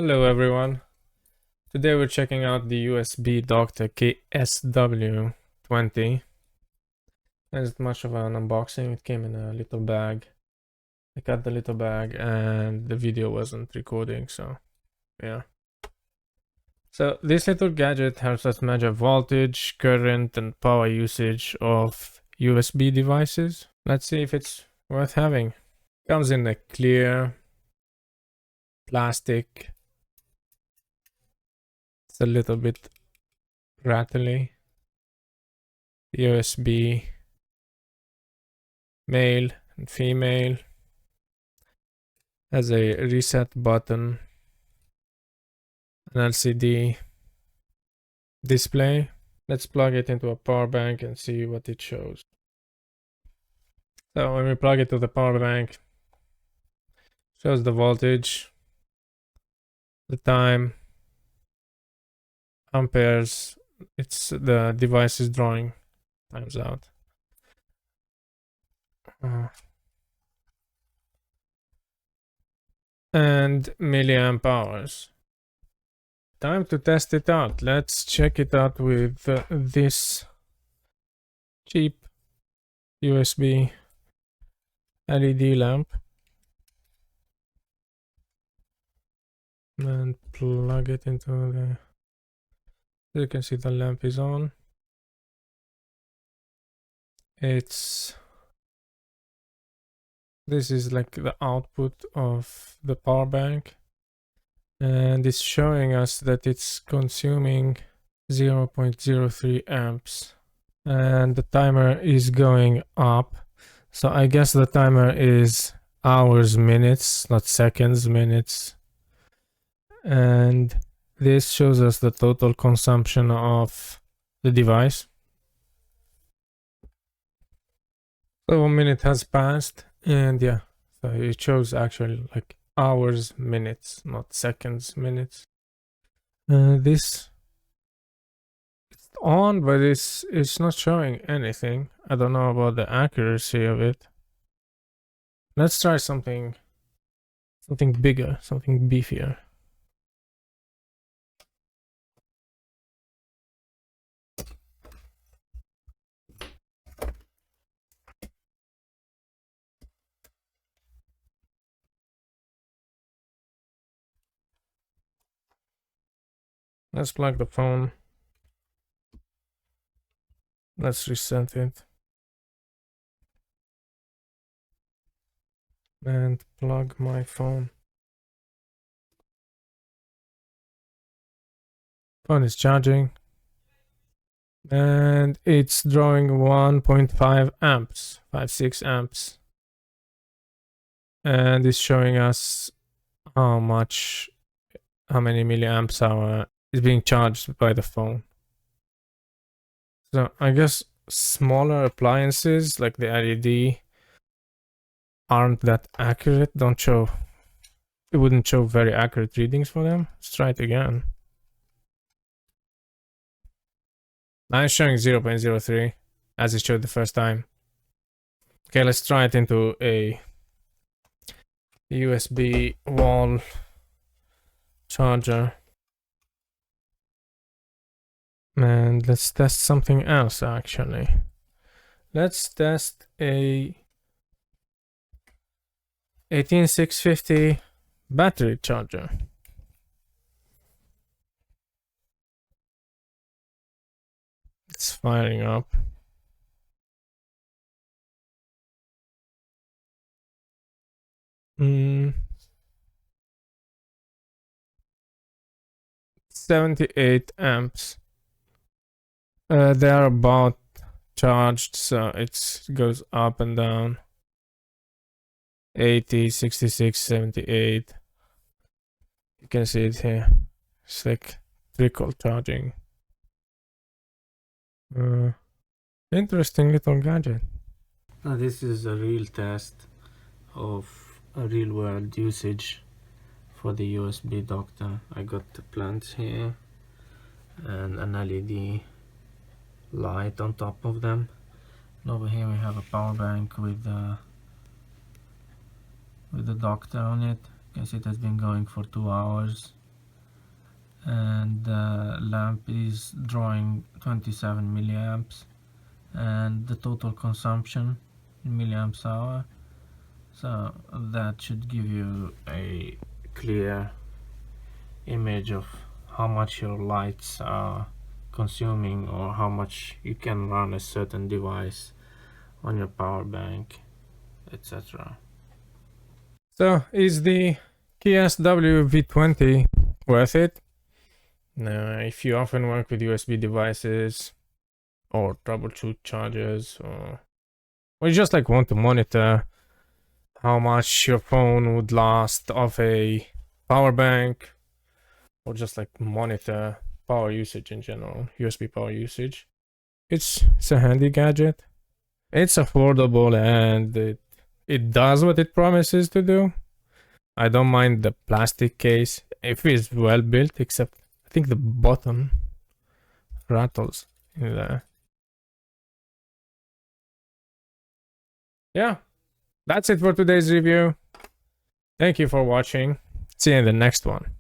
Hello everyone. Today we're checking out the USB Doctor KSW20. There's much of an unboxing. It came in a little bag. I got the little bag and the video wasn't recording, so yeah. So this little gadget helps us measure voltage, current, and power usage of USB devices. Let's see if it's worth having. Comes in a clear plastic. It's a little bit rattly. USB male and female. Has a reset button, an LCD display. Let's plug it into a power bank and see what it shows. So when we plug it to the power bank, shows the voltage, the time, amperes. It's the device is drawing times out. And milliamp hours. Time to test it out. Let's check it out with this cheap USB LED lamp. And plug it into the... You can see the lamp is on. This is like the output of the power bank, and it's showing us that it's consuming 0.03 amps, and the timer is going up. So I guess the timer is hours, minutes, not seconds, minutes. And this shows us the total consumption of the device. So 1 minute has passed, and yeah, so it shows actually like hours, minutes, not seconds, minutes. This it's on, but it's not showing anything. I don't know about the accuracy of it. Let's try something bigger, something beefier. Let's plug the phone. Let's reset it. And plug my phone. Phone is charging. And it's drawing 1.5 amps, 5-6 amps. And it's showing us how many milliamps hour is being charged by the phone. So I guess smaller appliances like the LED aren't that accurate, it wouldn't show very accurate readings for them. Let's try it again. Now it's showing 0.03 as it showed the first time. Okay, let's try it into a USB wall charger. And let's test something else actually. Let's test a 18650 battery charger. It's firing up. Mm. 78 amps. They are about charged, so it goes up and down. 80, 66, 78. You can see it here. It's like trickle charging. Interesting little gadget. Now this is a real test of a real world usage for the USB Doctor. I got the plants here and an LED light on top of them. And over here we have a power bank with the Doctor on it. You can see it has been going for 2 hours. and the lamp is drawing 27 milliamps, and the total consumption in milliamps hour. So that should give you a clear image of how much your lights are consuming or how much you can run a certain device on your power bank, etc. So is the KWS-V20 worth it? If you often work with USB devices or troubleshoot chargers, or you just like want to monitor how much your phone would last off a power bank, or just like monitor power usage in general, USB power usage, it's a handy gadget. It's affordable and it does what it promises to do. I don't mind the plastic case if it's well built, except I think the bottom rattles in there. Yeah, that's it for today's review. Thank you for watching. See you in the next one.